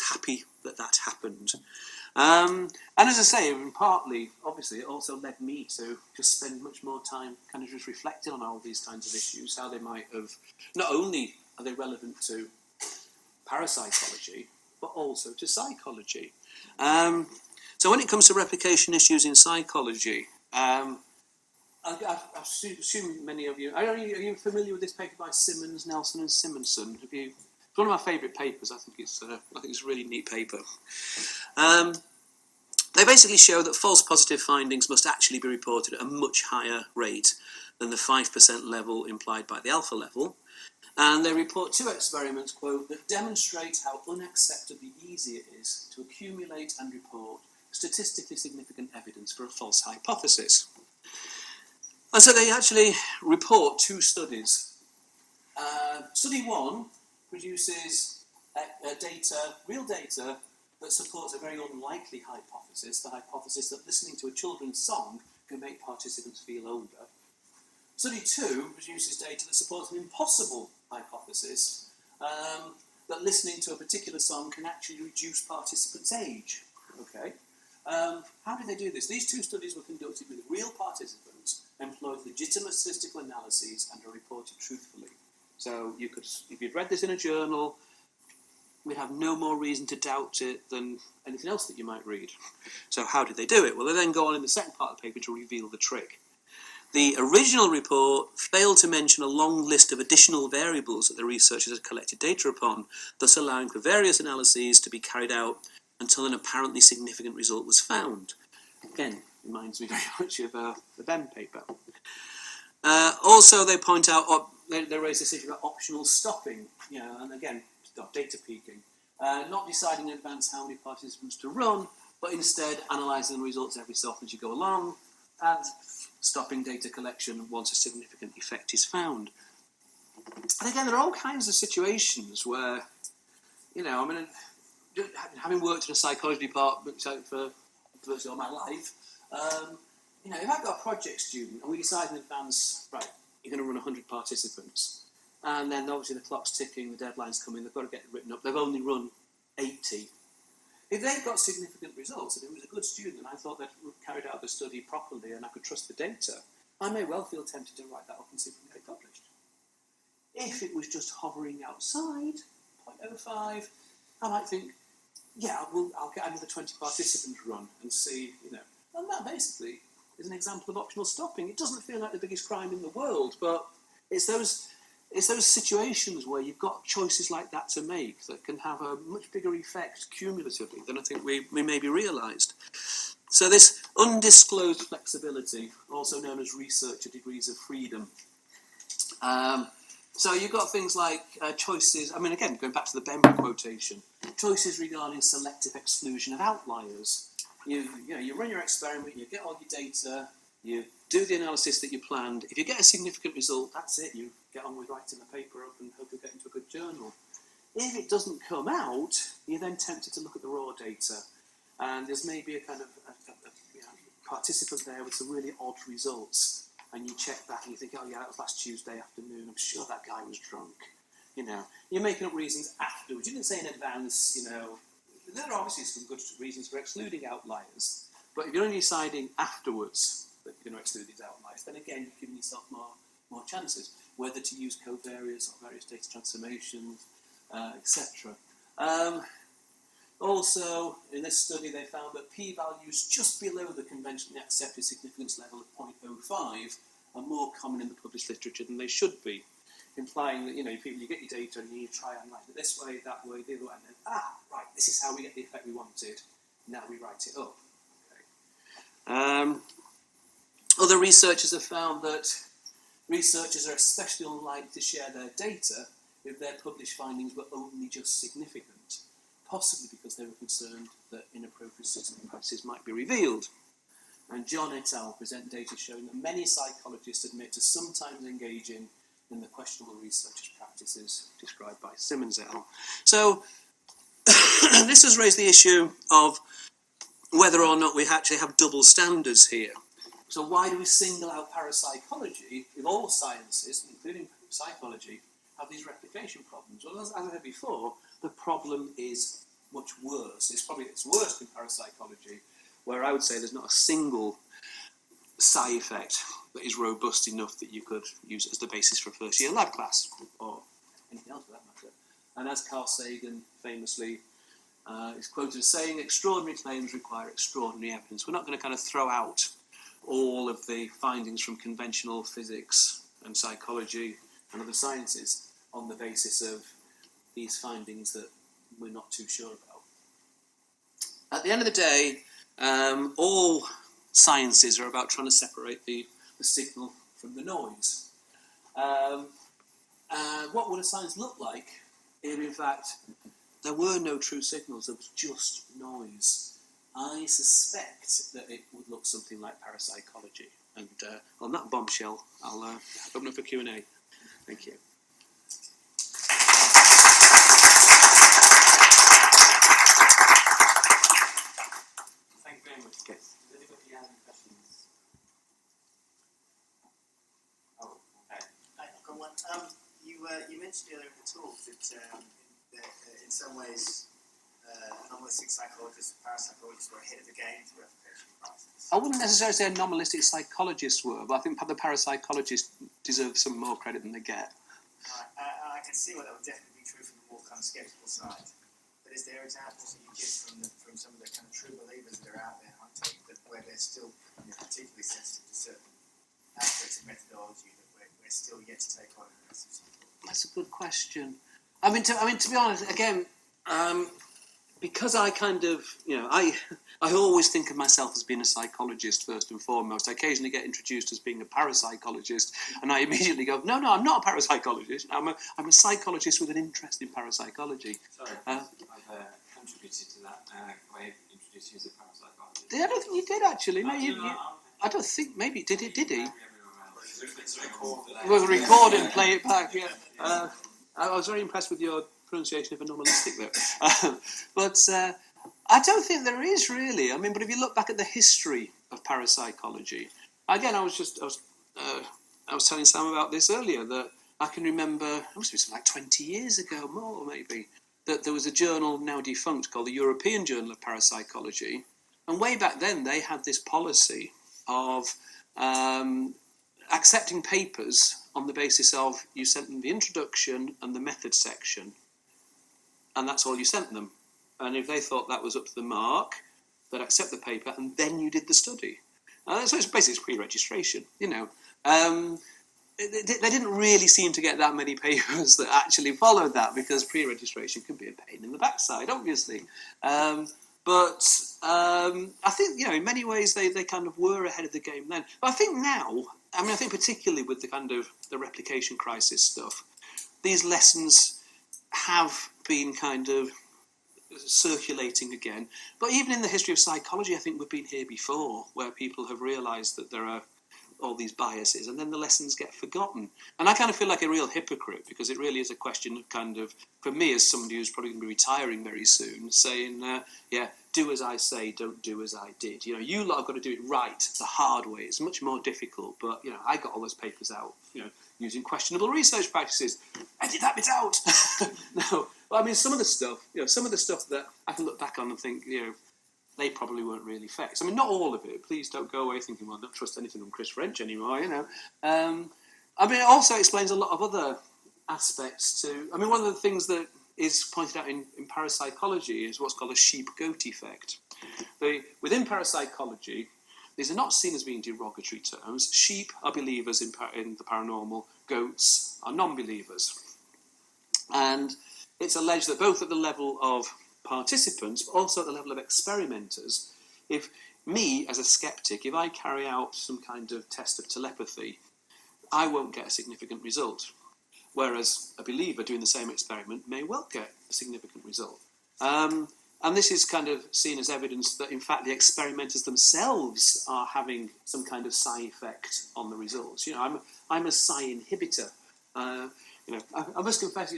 happy that happened. And as I say, partly, obviously, it also led me to just spend much more time kind of just reflecting on all these kinds of issues, how they might have, not only are they relevant to parapsychology, but also to psychology. So when it comes to replication issues in psychology, I assume many of you, are you familiar with this paper by Simmons, Nelson and Simonson? It's one of my favourite papers. I think it's a really neat paper. They basically show that false positive findings must actually be reported at a much higher rate than the 5% level implied by the alpha level. And they report 2 experiments, quote, that demonstrate how unacceptably easy it is to accumulate and report statistically significant evidence for a false hypothesis. And so they actually report 2 studies. Study 1 produces real data that supports a very unlikely hypothesis, the hypothesis that listening to a children's song can make participants feel older. Study 2 produces data that supports an impossible hypothesis, that listening to a particular song can actually reduce participants' age. Okay. How did they do this? These 2 studies were conducted with real participants, employed legitimate statistical analyses, and are reported truthfully. So you could, if you'd read this in a journal, we'd have no more reason to doubt it than anything else that you might read. So how did they do it? Well, they then go on in the second part of the paper to reveal the trick. The original report failed to mention a long list of additional variables that the researchers had collected data upon, thus allowing for various analyses to be carried out until an apparently significant result was found. Again, reminds me very much of the Bem paper. Also, they point out, they raise this issue about optional stopping, and again, data peaking. Not deciding in advance how many participants to run, but instead analysing the results every so often as you go along, and stopping data collection once a significant effect is found. And again, there are all kinds of situations where, having worked in a psychology department for virtually all my life, if I've got a project student and we decide in advance, right, you're going to run 100 participants, and then obviously the clock's ticking, the deadline's coming, they've got to get it written up, they've only run 80. If they've got significant results, and it was a good student, and I thought they'd carried out the study properly and I could trust the data, I may well feel tempted to write that up and see if we can get it published. If it was just hovering outside, 0.05, I might think, I'll get another 20 participants run and see, and that basically is an example of optional stopping. It doesn't feel like the biggest crime in the world, but it's those situations where you've got choices like that to make that can have a much bigger effect cumulatively than I think we maybe realised. So this undisclosed flexibility, also known as researcher degrees of freedom. So you've got things like choices, again, going back to the Bem quotation, choices regarding selective exclusion of outliers. You run your experiment, you get all your data, you do the analysis that you planned. If you get a significant result, that's it. You get on with writing the paper up and hope you get into a good journal. If it doesn't come out, you're then tempted to look at the raw data. And there's maybe a kind of a participant there with some really odd results. And you check back and you think, that was last Tuesday afternoon. I'm sure that guy was drunk. You're making up reasons afterwards. You didn't say in advance, there are obviously some good reasons for excluding outliers. But if you're only deciding afterwards that you're going to exclude these outliers, then again, you're giving yourself more chances, whether to use covariates or various data transformations, etc. Also, in this study, they found that p-values just below the conventionally accepted significance level of 0.05 are more common in the published literature than they should be, implying that, you get your data and you try and analyse it this way, that way, the other way, and then, right, this is how we get the effect we wanted, now we write it up. Okay. Other researchers have found that researchers are especially unlikely to share their data if their published findings were only just significant, possibly because they were concerned that inappropriate system practices might be revealed. And John et al. Present data showing that many psychologists admit to sometimes engaging in the questionable research practices described by Simmons et al. So this has raised the issue of whether or not we actually have double standards here. So why do we single out parapsychology if all sciences, including psychology, have these replication problems? Well, as I said before, the problem is much worse. It's worse in parapsychology, where I would say there's not a single side effect that is robust enough that you could use it as the basis for a first-year lab class, or anything else for that matter. And as Carl Sagan famously is quoted as saying, extraordinary claims require extraordinary evidence. We're not going to kind of throw out all of the findings from conventional physics and psychology and other sciences on the basis of these findings that we're not too sure about. At the end of the day, all sciences are about trying to separate the signal from the noise. What would a science look like if, in fact, there were no true signals, there was just noise? I suspect that it would look something like parapsychology. And on that bombshell, I'll open up for Q&A. Thank you. Thank you very much. Okay. Does anybody have any questions? Oh, okay. I've got one. You mentioned earlier in the talk that in some ways anomalistic psychologists and parapsychologists were ahead of the game for replication process. I wouldn't necessarily say anomalistic psychologists were, but I think the parapsychologists deserve some more credit than they get. I can see why that would definitely be true from the more kind of sceptical side. is there examples that you get from some of the kind of true believers that are out there, I take that where they're still particularly sensitive to certain aspects of methodology that we're still yet to take on analysis? That's a good question. I mean, to be honest, again, because I kind of, I always think of myself as being a psychologist first and foremost. I occasionally get introduced as being a parapsychologist, and I immediately go, no, I'm not a parapsychologist. I'm a psychologist with an interest in parapsychology. Sorry, I've contributed to that way of introducing you as a parapsychologist. I don't think you did, actually. No, I don't think, maybe, did he? We'll record it and play it back, yeah. I was very impressed with your pronunciation of anomalistic there. But I don't think there is really. I mean, but if you look back at the history of parapsychology, again, I was telling Sam about this earlier, that I can remember, it must be something like 20 years ago, more maybe, that there was a journal now defunct called the European Journal of Parapsychology, and way back then they had this policy of accepting papers on the basis of you sent them the introduction and the method section, and that's all you sent them. And if they thought that was up to the mark, they'd accept the paper, and then you did the study. So it's basically pre-registration, They didn't really seem to get that many papers that actually followed that, because pre-registration can be a pain in the backside, obviously. But I think, in many ways they kind of were ahead of the game then. But I think now, I think particularly with the kind of the replication crisis stuff, these lessons have been kind of circulating again. But even in the history of psychology, I think we've been here before, where people have realised that there are all these biases, and then the lessons get forgotten. And I kind of feel like a real hypocrite, because it really is a question of kind of, for me as somebody who's probably going to be retiring very soon, saying, do as I say, don't do as I did. You lot have got to do it right, the hard way. It's much more difficult, but, I got all those papers out, using questionable research practices. Edit that bit out! No, but some of the stuff, that I can look back on and think, they probably weren't really facts. Not all of it. Please don't go away thinking, well, I don't trust anything from Chris French anymore, it also explains a lot of other aspects to... one of the things that is pointed out in parapsychology is what's called a sheep-goat effect. Within parapsychology, these are not seen as being derogatory terms. Sheep are believers in the paranormal. Goats are non-believers. And it's alleged that both at the level of participants, but also at the level of experimenters, if me, as a skeptic, if I carry out some kind of test of telepathy, I won't get a significant result. Whereas a believer doing the same experiment may well get a significant result. And this is kind of seen as evidence that, in fact, the experimenters themselves are having some kind of psi effect on the results. I'm a psi inhibitor. I must confess,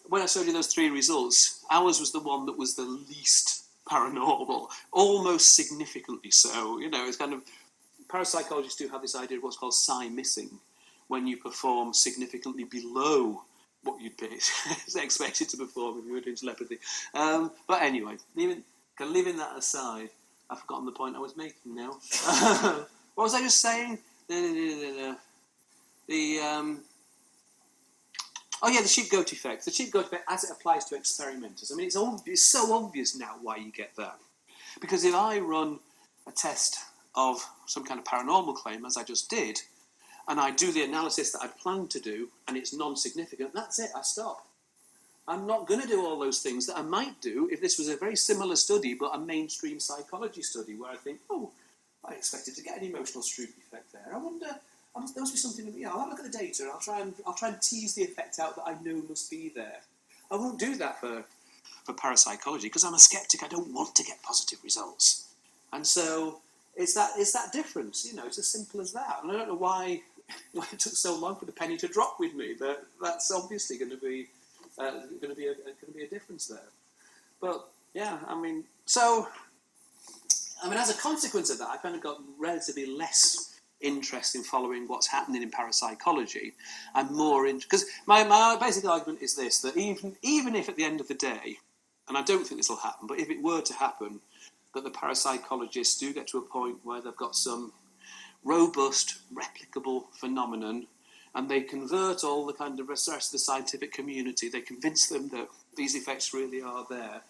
when I showed you those 3 results, ours was the one that was the least paranormal, almost significantly so. It's kind of, parapsychologists do have this idea of what's called psi missing, when you perform significantly below what you'd be expected to perform if you were doing telepathy. But anyway, leaving that aside, I've forgotten the point I was making now. What was I just saying? The sheep-goat effect. The sheep-goat effect as it applies to experimenters. It's so obvious now why you get that. Because if I run a test of some kind of paranormal claim, as I just did, and I do the analysis that I planned to do, and it's non-significant, that's it, I stop. I'm not going to do all those things that I might do if this was a very similar study, but a mainstream psychology study, where I think, I expected to get an emotional streak effect there. I wonder... there must be something. I'll have a look at the data and I'll try and tease the effect out that I know must be there. I won't do that for parapsychology, because I'm a skeptic. I don't want to get positive results, and so it's that difference. It's as simple as that. And I don't know why it took so long for the penny to drop with me. That's obviously going to be a difference there. But as a consequence of that, I kind of got relatively less interest in following what's happening in parapsychology, and more in, because my basic argument is this, that even if at the end of the day, and I don't think this will happen, but if it were to happen, that the parapsychologists do get to a point where they've got some robust, replicable phenomenon, and they convert all the kind of rest of the scientific community, they convince them that these effects really are there,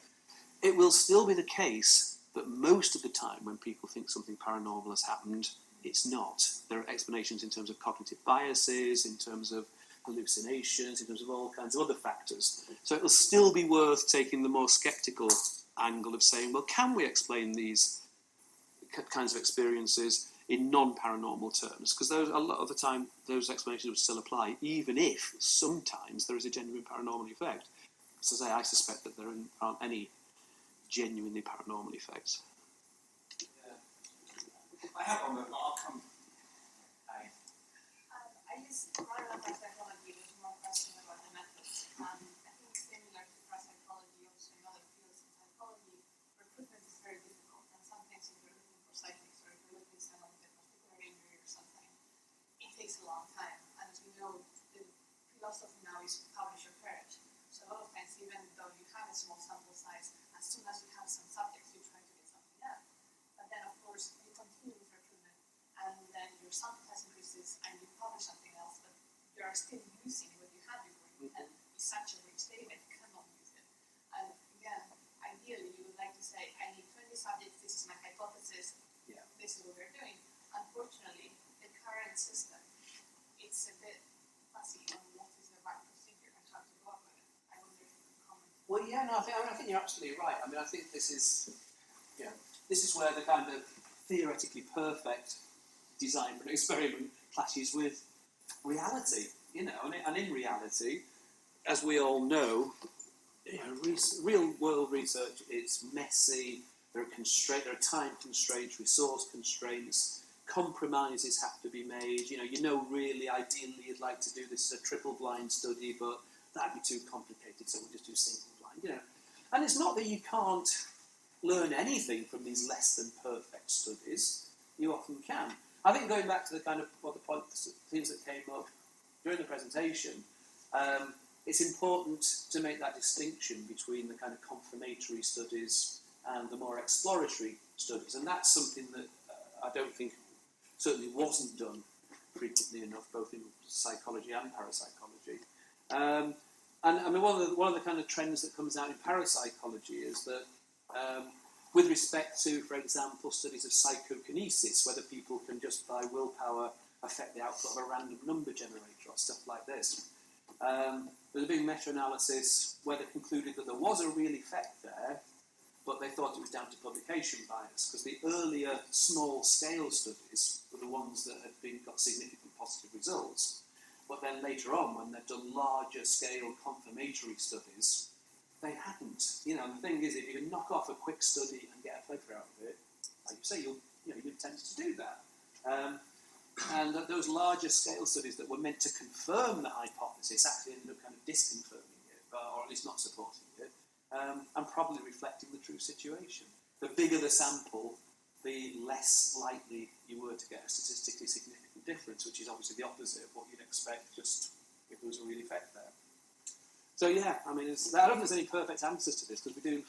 it will still be the case that most of the time when people think something paranormal has happened, it's not. There are explanations in terms of cognitive biases, in terms of hallucinations, in terms of all kinds of other factors. So it'll still be worth taking the more sceptical angle of saying, well, can we explain these kinds of experiences in non-paranormal terms? Because a lot of the time those explanations would still apply, even if sometimes there is a genuine paranormal effect. So I suspect that there aren't any genuinely paranormal effects. I have one, but I'll come. I use paranormal psychology with more questions about the methods. I think similar to parapsychology, also in other fields of psychology, recruitment is very difficult. And sometimes if you're looking for psychics or if you're looking for someone with a particular injury or something, it takes a long time. And as we know, the philosophy now is publish or perish. So a lot of times, even though you have a small sample size, as soon as you have some subjects, you try to get something out. But then, of course, you continue with recruitment, and then your sample size increases, and you publish something else, but you are still using what you had before. You can be such a rich data, you cannot use it. And again, ideally, you would like to say, I need 20 subjects, this is my hypothesis, this is what we're doing. Unfortunately, the current system, it's a bit fussy on what is the right procedure and how to go up with it. I wonder if you could comment. Well, yeah, no, I think you're absolutely right. I mean, I think this is where the kind of theoretically perfect design for an experiment clashes with reality, and in reality, as we all know, real world research, it's messy, there are time constraints, resource constraints, compromises have to be made, really, ideally you'd like to do this as a triple blind study, but that'd be too complicated, so we'll just do single blind, And it's not that you can't learn anything from these less than perfect studies. You often can. I think going back to the kind of things that came up during the presentation, it's important to make that distinction between the kind of confirmatory studies and the more exploratory studies, and that's something that I don't think certainly wasn't done frequently enough, both in psychology and parapsychology. And I mean, one of the kind of trends that comes out in parapsychology is that with respect to, for example, studies of psychokinesis, whether people can just by willpower affect the output of a random number generator or stuff like this. There's a big meta-analysis where they concluded that there was a real effect there, but they thought it was down to publication bias, because the earlier small-scale studies were the ones that had got significant positive results. But then later on, when they've done larger-scale confirmatory studies, they hadn't. And the thing is, if you can knock off a quick study and get a flavor out of it, like you say, you're tempted to do that. And those larger scale studies that were meant to confirm the hypothesis actually ended up kind of disconfirming it, or at least not supporting it, and probably reflecting the true situation. The bigger the sample, the less likely you were to get a statistically significant difference, which is obviously the opposite of what you'd expect just if there was a real effect there. So yeah, I mean, I don't think there's any perfect answers to this, because we do,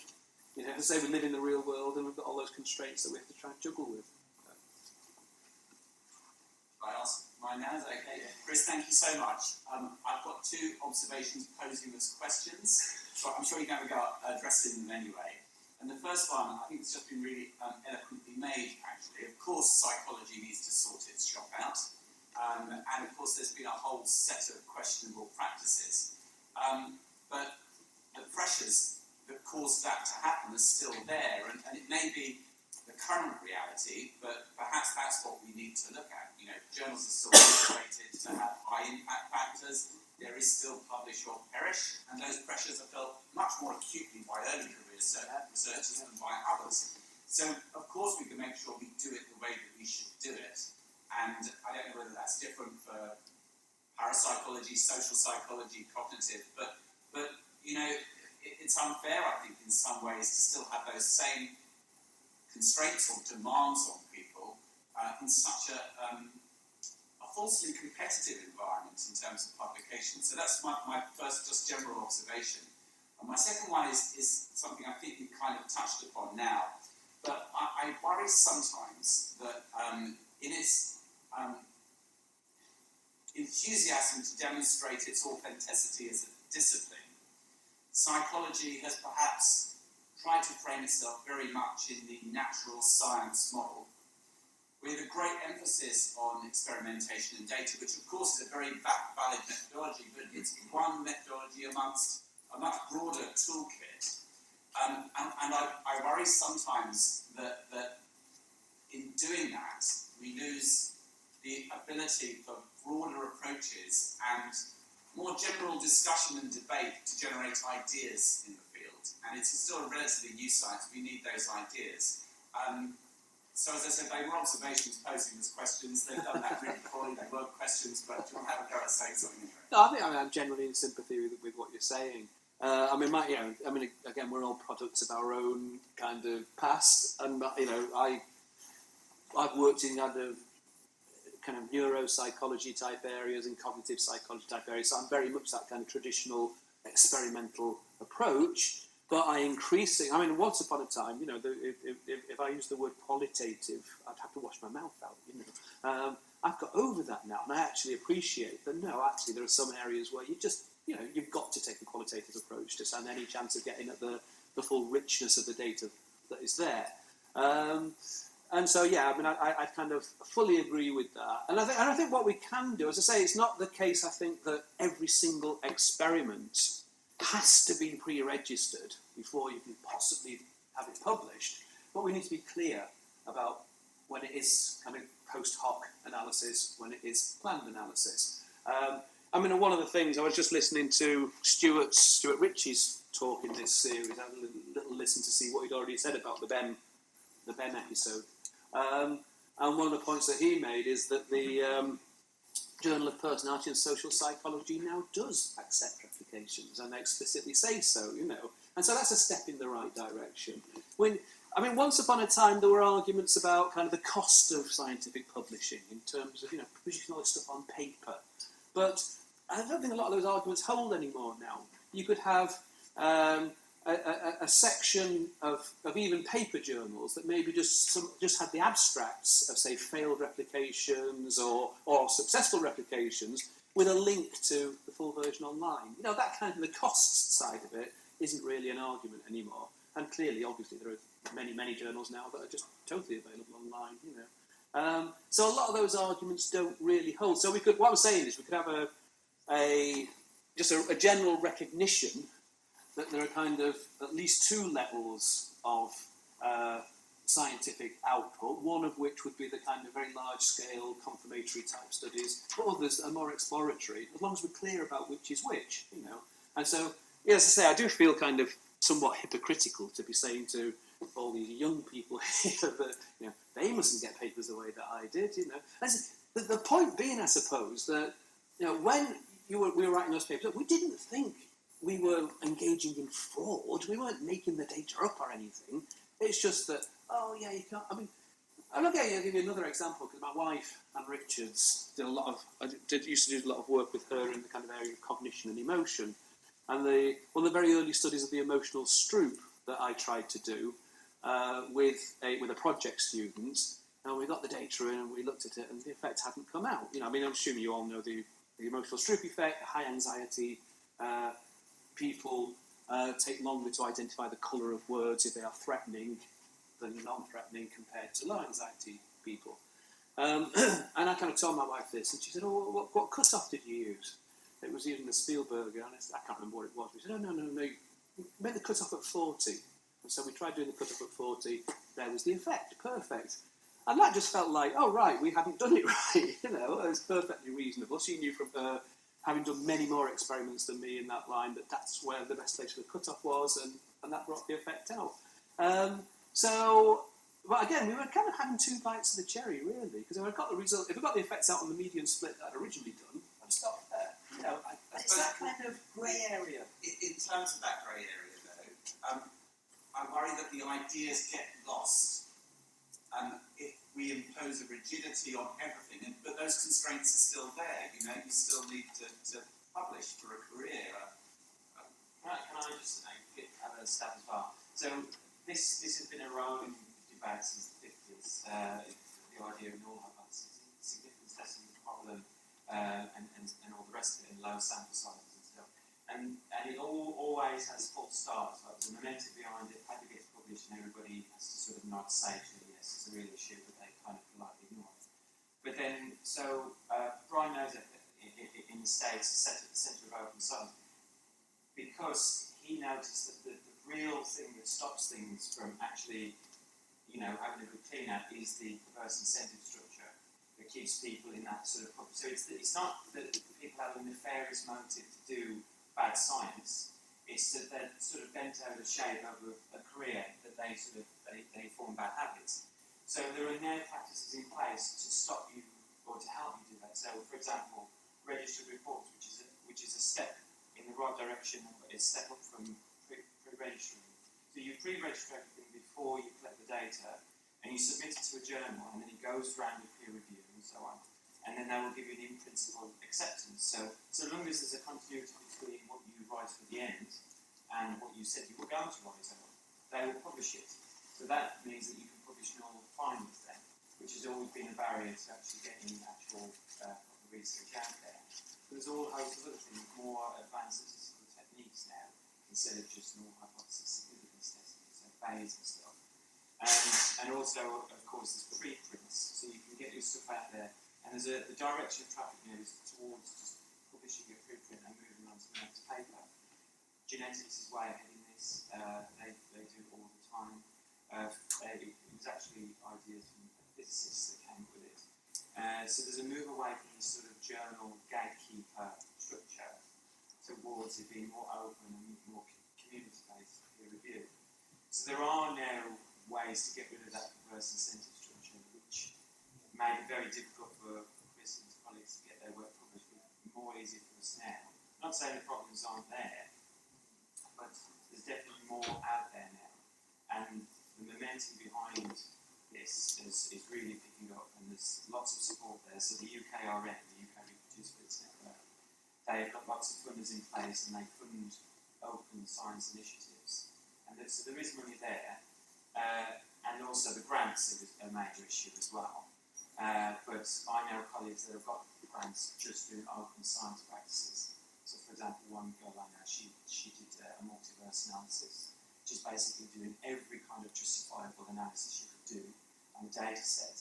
as I say, we live in the real world and we've got all those constraints that we have to try and juggle with. I ask mine now, is that okay? Chris, thank you so much. I've got two observations posing as questions, so I'm sure you can have a go at addressing them anyway. And the first one, I think it's just been really eloquently made, actually. Of course, psychology needs to sort its shop out. And of course, there's been a whole set of questionable practices. But the pressures that caused that to happen are still there, and it may be the current reality, but perhaps that's what we need to look at. Journals are still motivated to have high impact factors. There is still publish or perish, and those pressures are felt much more acutely by early career researchers than by others. So, of course, we can make sure we do it the way that we should do it. And I don't know whether that's different for parapsychology, social psychology, cognitive, but it's unfair, I think, in some ways, to still have those same constraints or demands on people in such a falsely competitive environment in terms of publication. So that's my first just general observation. And my second one is something I think you kind of touched upon now, but I worry sometimes that in its enthusiasm to demonstrate its authenticity as a discipline, psychology has perhaps tried to frame itself very much in the natural science model, with a great emphasis on experimentation and data, which of course is a very valid methodology, but it's one methodology amongst a much broader toolkit. And I worry sometimes that in doing that, we lose the ability for broader approaches and more general discussion and debate to generate ideas in the field. And it's still a relatively new science, we need those ideas. So as I said, they were observations posing as questions. They've done that really poorly. They weren't questions, but do you want to have a go at saying something anyway? No, I think I'm generally in sympathy with what you're saying. Again, we're all products of our own kind of past, and I've worked in kind of neuropsychology type areas and cognitive psychology type areas, so I'm very much that kind of traditional experimental approach. But once upon a time, if I use the word qualitative, I'd have to wash my mouth out. I've got over that now, and I actually appreciate that. No, actually, there are some areas where you've got to take a qualitative approach to stand any chance of getting at the full richness of the data that is there. And so, I kind of fully agree with that. And I think what we can do, as I say, it's not the case, I think, that every single experiment has to be pre-registered before you can possibly have it published. But we need to be clear about when it is kind of post hoc analysis, when it is planned analysis. One of the things, I was just listening to Stuart Ritchie's talk in this series. I had a little listen to see what he'd already said about the Bem episode. And one of the points that he made is that the Journal of Personality and Social Psychology now does accept replications, and they explicitly say so, And so that's a step in the right direction. Once upon a time there were arguments about kind of the cost of scientific publishing in terms of, producing all this stuff on paper. But I don't think a lot of those arguments hold anymore now. You could have a section of even paper journals that maybe just had the abstracts of, say, failed replications or successful replications with a link to the full version online. That kind of the cost side of it isn't really an argument anymore. And clearly, obviously, there are many, many journals now that are just totally available online, So a lot of those arguments don't really hold. So what I'm saying is we could have a general recognition that there are kind of at least two levels of scientific output, one of which would be the kind of very large-scale confirmatory type studies, but others are more exploratory, as long as we're clear about which is which, And so, as I say, I do feel kind of somewhat hypocritical to be saying to all these young people here that, they mustn't get papers the way that I did, The point being, I suppose, that, when we were writing those papers, we didn't think we were engaging in fraud. We weren't making the data up or anything. It's just that, you can't. I'll give you another example, because my wife, Anne Richards, used to do a lot of work with her in the kind of area of cognition and emotion. And one of the very early studies of the emotional stroop that I tried to do with a project student, and we got the data in and we looked at it, and the effect hadn't come out. I'm assuming you all know the emotional stroop effect, high anxiety. People take longer to identify the colour of words if they are threatening than non-threatening compared to low anxiety people. And I kind of told my wife this, and she said, what cut-off did you use? It was using the Spielberger, and I can't remember what it was. We said, no, you made the cut-off at 40. And so we tried doing the cut-off at 40, there was the effect, perfect. And that just felt like, we hadn't done it right, it was perfectly reasonable. She knew from her, having done many more experiments than me in that line, that's where the best place for the cut-off was, and that brought the effect out. But again, we were kind of having two bites of the cherry, really, because if we got the effects out on the median split that I'd originally done, I'd stopped there. It's that kind of grey area. In terms of that grey area, though, I worry that the ideas get lost if we impose a rigidity on everything, but those constraints are still there. You still need to publish for a career. Can I just have a stab as well? So this has been a rolling debate since the 50s. The idea of null hypothesis, significance testing the problem, and all the rest of it in low sample sizes and stuff. and it always has false starts. Like there's a momentum behind it. Paper gets published, and everybody has to sort of nod sagely, yes, it's a real issue, but they kind of politely ignore it. But then, so Brian knows that in the States, it's set at the centre of open science, because he noticed that the real thing that stops things from actually, having a good clean-out is the perverse incentive structure that keeps people in that sort of problem. So it's not that people have a nefarious motive to do bad science, it's that they're sort of bent over the shape over a career that they form bad habits. So there are now practices in place to stop you or to help you do that. So, for example, registered reports, which is a step in the right direction, but it's a step up from pre-registering. So you pre-register everything before you collect the data, and you submit it to a journal, and then it goes around with peer review and so on. And then they will give you an in-principle acceptance. So long as there's a continuity between what you write at the end and what you said you were going to write out, they will publish it. So that means that you can publish novel findings then, which has always been a barrier to actually getting actual research out there. But there's all a host of other things, more advanced statistical techniques now, instead of just null hypothesis significance testing, so Bayes and stuff. And also, of course, there's preprints, so you can get your stuff out there. And there's the direction of traffic now is towards just publishing your preprint and moving on to the next paper. Genetics is way ahead in this. They do it all the time. It was actually ideas from physicists that came up with it. So there's a move away from this sort of journal gatekeeper structure towards it being more open and more community-based peer review. So there are now ways to get rid of that perverse incentive structure, which made it very difficult for Chris and his colleagues to get their work published, but more easy for us now. I'm not saying the problems aren't there, but there's definitely more out there now. And the momentum behind this is really picking up, and there's lots of support there. So the UKRN, the UK Reproducible Network, they've got lots of funders in place, and they fund open science initiatives. And so there is money there, and also the grants are a major issue as well. But I know colleagues that have got grants just doing open science practices. So, for example, one girl I know, she did a multiverse analysis, which is basically doing every kind of justifiable analysis you could do on a data set.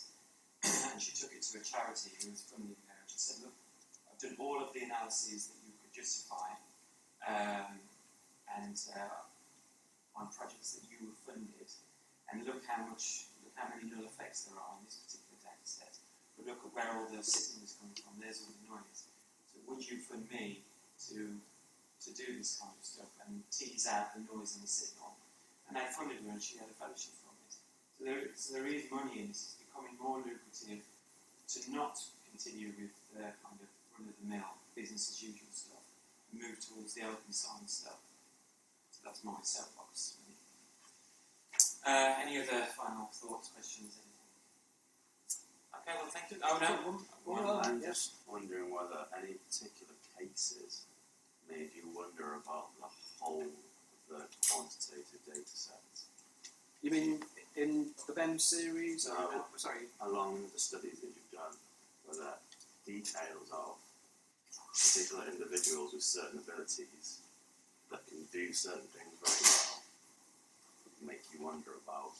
And she took it to a charity who was funding her, and she said, look, I've done all of the analyses that you could justify, on projects that you were funded, and look how many null effects there are on this particular data set. But look at where all the signal is coming from, there's all the noise. So would you fund me to do this kind of stuff and tease out the noise and the signal? And they funded her, and she had a fellowship from it. So there is money in this. It's becoming more lucrative to not continue with the kind of run-of-the-mill business as usual stuff and move towards the open science stuff. So that's my soapbox. Any other final thoughts, questions, anything? Okay, well, thank you. Oh, no. I'm just wondering whether any particular cases made you wonder about the whole of the quantitative data sets. You mean in the Bem series? No, sorry. along the studies that you've done, whether details of particular individuals with certain abilities that can do certain things very well make you wonder about,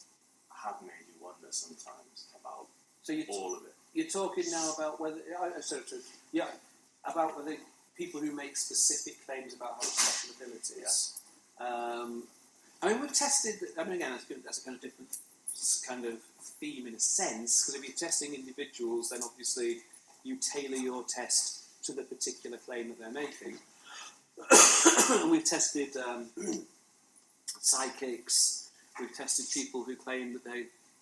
have made you wonder sometimes about all of it. You're talking now about whether, about whether people who make specific claims about having special abilities. Yeah. We've tested, again, that's a kind of different kind of theme in a sense, because if you're testing individuals, then obviously you tailor your test to the particular claim that they're making. And we've tested psychics, we've tested people who claim that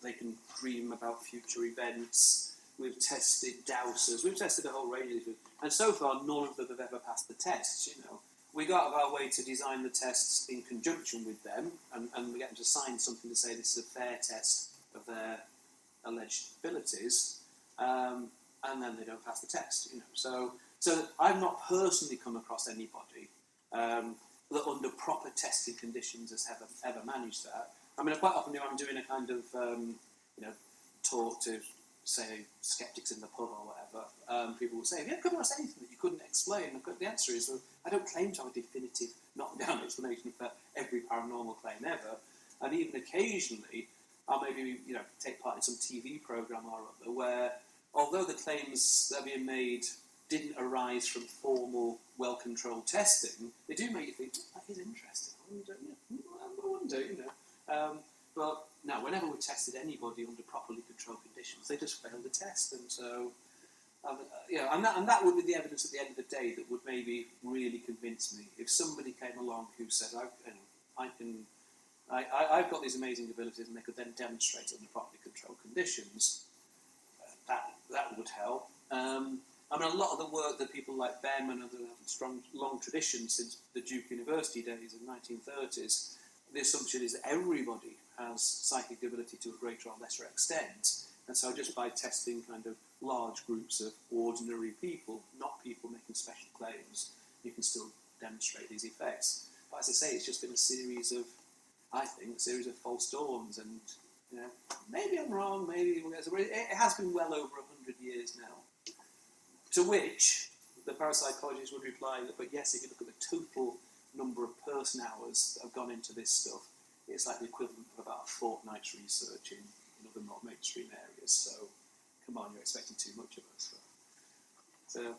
they can dream about future events, we've tested dowsers, we've tested a whole range of these, and so far none of them have ever passed the tests, We go out of our way to design the tests in conjunction with them, and we get them to sign something to say this is a fair test of their alleged abilities, and then they don't pass the test, So I've not personally come across anybody that under proper testing conditions has ever managed that. Quite often I'm doing a kind of, talk to, say, skeptics in the pub or whatever, people will say, "Yeah, come on, say anything that you couldn't explain." And the answer is, well, I don't claim to have a definitive, knockdown explanation for every paranormal claim ever. And even occasionally, I'll maybe take part in some TV program or other where, although the claims that are being made didn't arise from formal, well-controlled testing, they do make you think, that is interesting. I wonder. But no, whenever we tested anybody under properly controlled conditions, they just failed the test, and so and that would be the evidence at the end of the day that would maybe really convince me. If somebody came along who said, I've got these amazing abilities, and they could then demonstrate it under properly controlled conditions, that would help. A lot of the work that people like Bem and others have a strong, long tradition since the Duke University days in the 1930s, the assumption is that everybody has psychic ability to a greater or lesser extent, and so just by testing kind of large groups of ordinary people, not people making special claims, you can still demonstrate these effects. But as I say, it's just been a series of false dawns, and maybe I'm wrong, maybe it has been well over 100 years now. To which the parapsychologists would reply that, but yes, if you look at the total number of person hours that have gone into this stuff, it's like the equivalent of about a fortnight's research in other more mainstream areas. So, come on, you're expecting too much of us.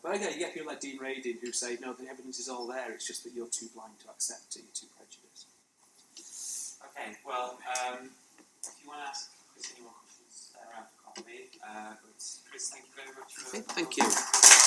But again, you get people like Dean Radin who say, no, the evidence is all there, it's just that you're too blind to accept it, you're too prejudiced. Okay, well, if you want to ask Chris any more questions, around for coffee. But Chris, thank you very much for Thank you.